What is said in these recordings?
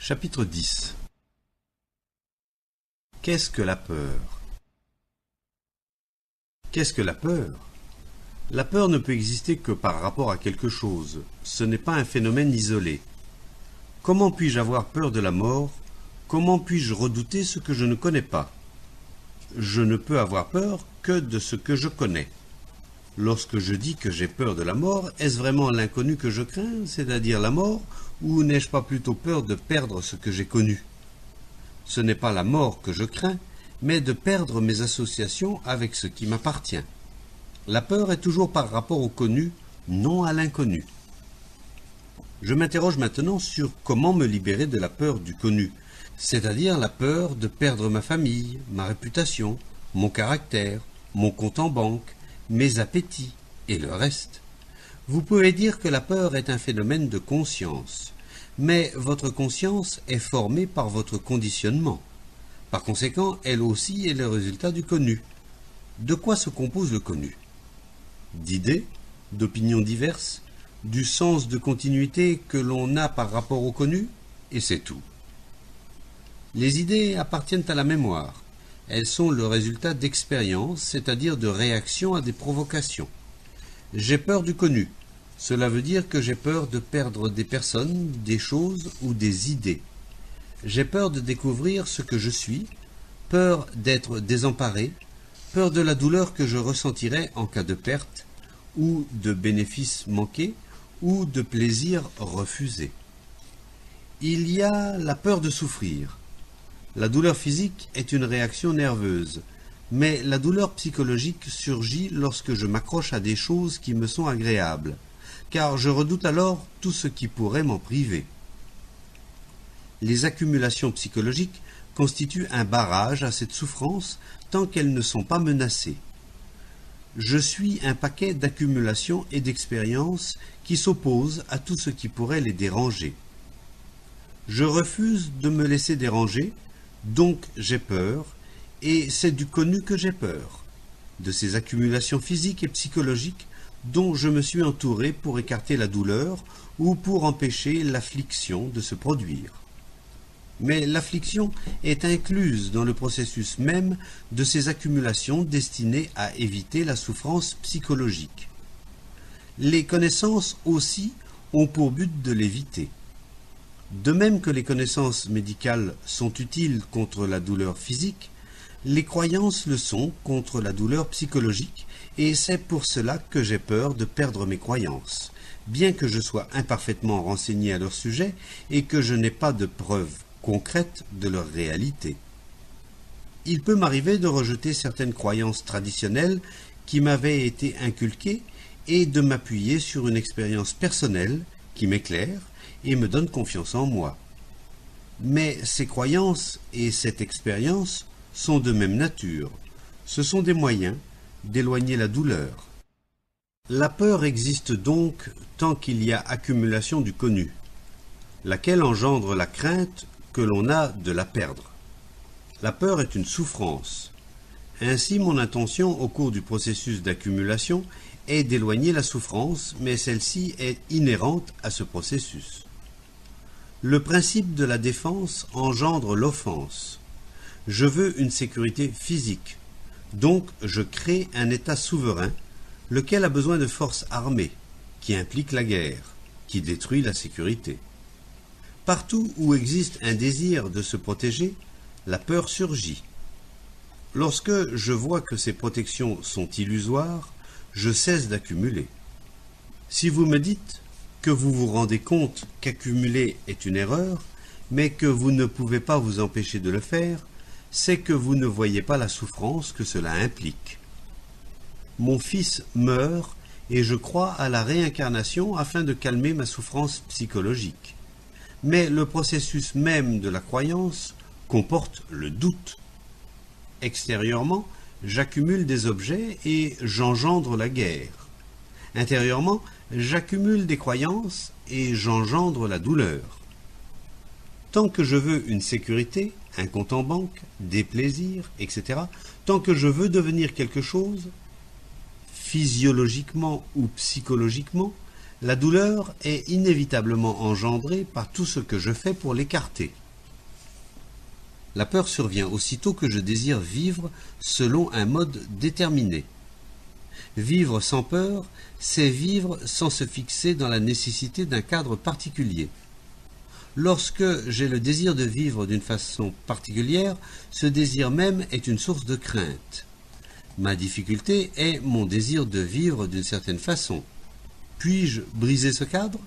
Chapitre 10. Qu'est-ce que la peur? Qu'est-ce que la peur? La peur ne peut exister que par rapport à quelque chose. Ce n'est pas un phénomène isolé. Comment puis-je avoir peur de la mort? Comment puis-je redouter ce que je ne connais pas? Je ne peux avoir peur que de ce que je connais. Lorsque je dis que j'ai peur de la mort, est-ce vraiment l'inconnu que je crains, c'est-à-dire la mort, ou n'ai-je pas plutôt peur de perdre ce que j'ai connu? Ce n'est pas la mort que je crains, mais de perdre mes associations avec ce qui m'appartient. La peur est toujours par rapport au connu, non à l'inconnu. Je m'interroge maintenant sur comment me libérer de la peur du connu, c'est-à-dire la peur de perdre ma famille, ma réputation, mon caractère, mon compte en banque, mes appétits et le reste. Vous pouvez dire que la peur est un phénomène de conscience, mais votre conscience est formée par votre conditionnement. Par conséquent, elle aussi est le résultat du connu. De quoi se compose le connu? D'idées, d'opinions diverses, du sens de continuité que l'on a par rapport au connu, et c'est tout. Les idées appartiennent à la mémoire. Elles sont le résultat d'expériences, c'est-à-dire de réactions à des provocations. J'ai peur du connu. Cela veut dire que j'ai peur de perdre des personnes, des choses ou des idées. J'ai peur de découvrir ce que je suis, peur d'être désemparé, peur de la douleur que je ressentirai en cas de perte, ou de bénéfices manqués, ou de plaisir refusé. Il y a la peur de souffrir. La douleur physique est une réaction nerveuse, mais la douleur psychologique surgit lorsque je m'accroche à des choses qui me sont agréables, car je redoute alors tout ce qui pourrait m'en priver. Les accumulations psychologiques constituent un barrage à cette souffrance tant qu'elles ne sont pas menacées. Je suis un paquet d'accumulations et d'expériences qui s'opposent à tout ce qui pourrait les déranger. Je refuse de me laisser déranger, donc j'ai peur, et c'est du connu que j'ai peur, de ces accumulations physiques et psychologiques dont je me suis entouré pour écarter la douleur ou pour empêcher l'affliction de se produire. Mais l'affliction est incluse dans le processus même de ces accumulations destinées à éviter la souffrance psychologique. Les connaissances aussi ont pour but de l'éviter. De même que les connaissances médicales sont utiles contre la douleur physique, les croyances le sont contre la douleur psychologique, et c'est pour cela que j'ai peur de perdre mes croyances, bien que je sois imparfaitement renseigné à leur sujet et que je n'ai pas de preuves concrètes de leur réalité. Il peut m'arriver de rejeter certaines croyances traditionnelles qui m'avaient été inculquées et de m'appuyer sur une expérience personnelle qui m'éclaire et me donne confiance en moi. Mais ces croyances et cette expérience sont de même nature. Ce sont des moyens d'éloigner la douleur. La peur existe donc tant qu'il y a accumulation du connu, laquelle engendre la crainte que l'on a de la perdre. La peur est une souffrance. Ainsi, mon intention au cours du processus d'accumulation est d'éloigner la souffrance, mais celle-ci est inhérente à ce processus. Le principe de la défense engendre l'offense. Je veux une sécurité physique, donc je crée un État souverain, lequel a besoin de forces armées, qui implique la guerre, qui détruit la sécurité. Partout où existe un désir de se protéger, la peur surgit. Lorsque je vois que ces protections sont illusoires, je cesse d'accumuler. Si vous me dites que vous vous rendez compte qu'accumuler est une erreur, mais que vous ne pouvez pas vous empêcher de le faire, c'est que vous ne voyez pas la souffrance que cela implique. Mon fils meurt et je crois à la réincarnation afin de calmer ma souffrance psychologique. Mais le processus même de la croyance comporte le doute. Extérieurement, j'accumule des objets et j'engendre la guerre. Intérieurement, j'accumule des croyances et j'engendre la douleur. Tant que je veux une sécurité, un compte en banque, des plaisirs, etc., tant que je veux devenir quelque chose, physiologiquement ou psychologiquement, La douleur est inévitablement engendrée par tout ce que je fais pour l'écarter. La peur survient aussitôt que je désire vivre selon un mode déterminé. Vivre sans peur, c'est vivre sans se fixer dans la nécessité d'un cadre particulier. Lorsque j'ai le désir de vivre d'une façon particulière, ce désir même est une source de crainte. Ma difficulté est mon désir de vivre d'une certaine façon. Puis-je briser ce cadre?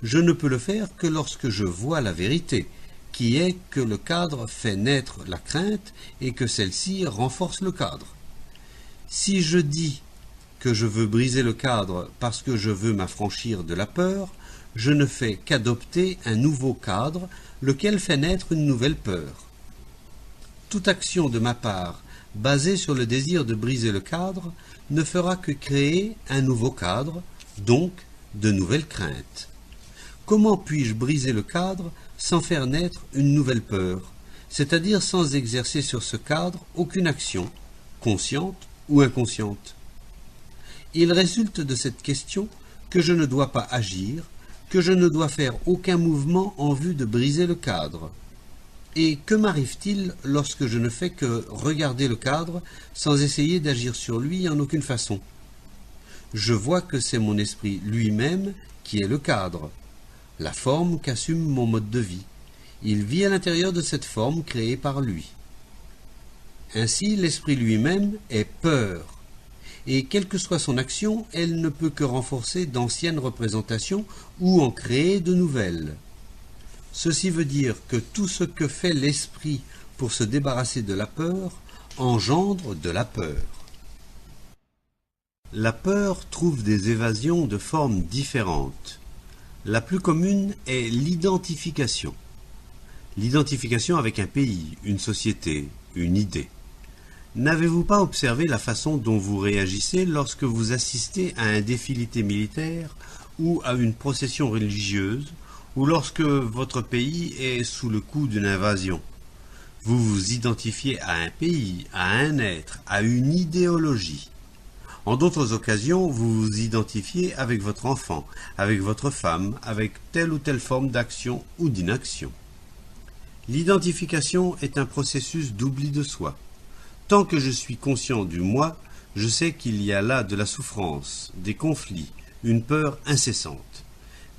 Je ne peux le faire que lorsque je vois la vérité, qui est que le cadre fait naître la crainte et que celle-ci renforce le cadre. Si je dis que je veux briser le cadre parce que je veux m'affranchir de la peur, je ne fais qu'adopter un nouveau cadre, lequel fait naître une nouvelle peur. Toute action de ma part, basée sur le désir de briser le cadre, ne fera que créer un nouveau cadre, donc de nouvelles craintes. Comment puis-je briser le cadre sans faire naître une nouvelle peur, c'est-à-dire sans exercer sur ce cadre aucune action, consciente ou inconsciente? Il résulte de cette question que je ne dois pas agir, que je ne dois faire aucun mouvement en vue de briser le cadre. Et que m'arrive-t-il lorsque je ne fais que regarder le cadre sans essayer d'agir sur lui en aucune façon? Je vois que c'est mon esprit lui-même qui est le cadre, la forme qu'assume mon mode de vie. Il vit à l'intérieur de cette forme créée par lui. Ainsi, l'esprit lui-même est peur. Et quelle que soit son action, elle ne peut que renforcer d'anciennes représentations ou en créer de nouvelles. Ceci veut dire que tout ce que fait l'esprit pour se débarrasser de la peur engendre de la peur. La peur trouve des évasions de formes différentes. La plus commune est l'identification. L'identification avec un pays, une société, une idée. N'avez-vous pas observé la façon dont vous réagissez lorsque vous assistez à un défilé militaire ou à une procession religieuse, ou lorsque votre pays est sous le coup d'une invasion? Vous vous identifiez à un pays, à un être, à une idéologie. En d'autres occasions, vous vous identifiez avec votre enfant, avec votre femme, avec telle ou telle forme d'action ou d'inaction. L'identification est un processus d'oubli de soi. Tant que je suis conscient du moi, je sais qu'il y a là de la souffrance, des conflits, une peur incessante.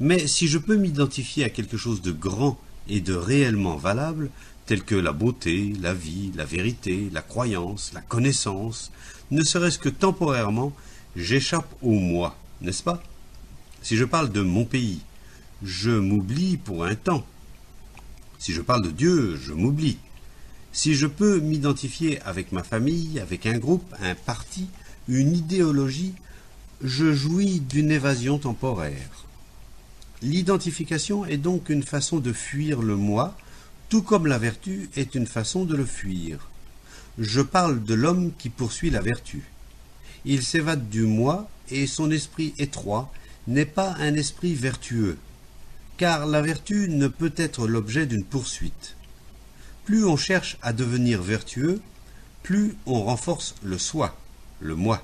Mais si je peux m'identifier à quelque chose de grand et de réellement valable, tel que la beauté, la vie, la vérité, la croyance, la connaissance, ne serait-ce que temporairement, j'échappe au moi, n'est-ce pas? Si je parle de mon pays, je m'oublie pour un temps. Si je parle de Dieu, je m'oublie. Si je peux m'identifier avec ma famille, avec un groupe, un parti, une idéologie, je jouis d'une évasion temporaire. L'identification est donc une façon de fuir le moi, tout comme la vertu est une façon de le fuir. Je parle de l'homme qui poursuit la vertu. Il s'évade du moi et son esprit étroit n'est pas un esprit vertueux, car la vertu ne peut être l'objet d'une poursuite. Plus on cherche à devenir vertueux, plus on renforce le soi, le moi.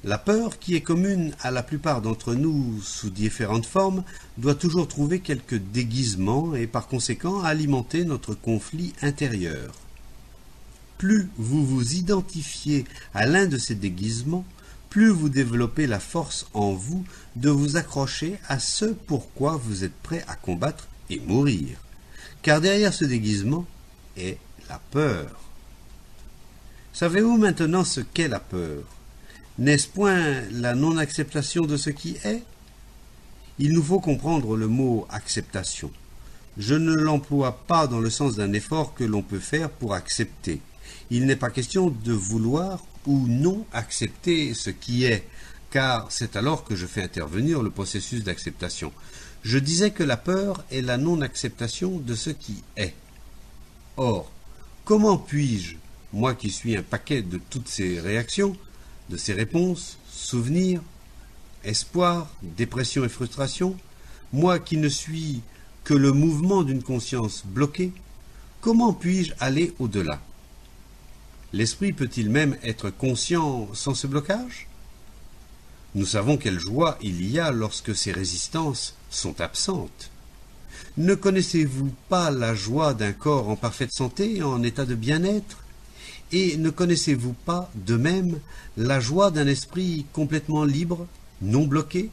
La peur, qui est commune à la plupart d'entre nous sous différentes formes, doit toujours trouver quelque déguisement et par conséquent alimenter notre conflit intérieur. Plus vous vous identifiez à l'un de ces déguisements, plus vous développez la force en vous de vous accrocher à ce pourquoi vous êtes prêt à combattre et mourir. Car derrière ce déguisement est la peur. Savez-vous maintenant ce qu'est la peur? N'est-ce point la non-acceptation de ce qui est? Il nous faut comprendre le mot acceptation. Je ne l'emploie pas dans le sens d'un effort que l'on peut faire pour accepter. Il n'est pas question de vouloir ou non accepter ce qui est, car c'est alors que je fais intervenir le processus d'acceptation. Je disais que la peur est la non-acceptation de ce qui est. Or, comment puis-je, moi qui suis un paquet de toutes ces réactions, de ces réponses, souvenirs, espoir, dépression et frustration, moi qui ne suis que le mouvement d'une conscience bloquée, comment puis-je aller au-delà? L'esprit peut-il même être conscient sans ce blocage? Nous savons quelle joie il y a lorsque ces résistances sont absentes. Ne connaissez-vous pas la joie d'un corps en parfaite santé, en état de bien-être? Et ne connaissez-vous pas, de même, la joie d'un esprit complètement libre, non bloqué,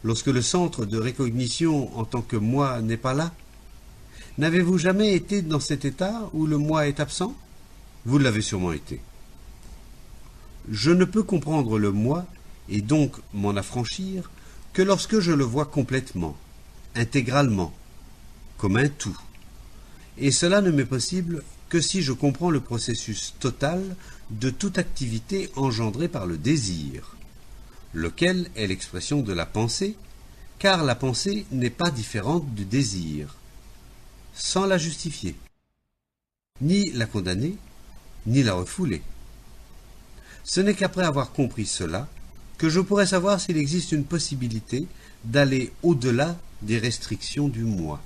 lorsque le centre de recognition en tant que moi n'est pas là? N'avez-vous jamais été dans cet état où le moi est absent? Vous l'avez sûrement été. Je ne peux comprendre le moi, et donc m'en affranchir, que lorsque je le vois complètement, intégralement, comme un tout. Et cela ne m'est possible que si je comprends le processus total de toute activité engendrée par le désir, lequel est l'expression de la pensée, car la pensée n'est pas différente du désir, sans la justifier, ni la condamner, ni la refouler. Ce n'est qu'après avoir compris cela que je pourrais savoir s'il existe une possibilité d'aller au-delà des restrictions du moi.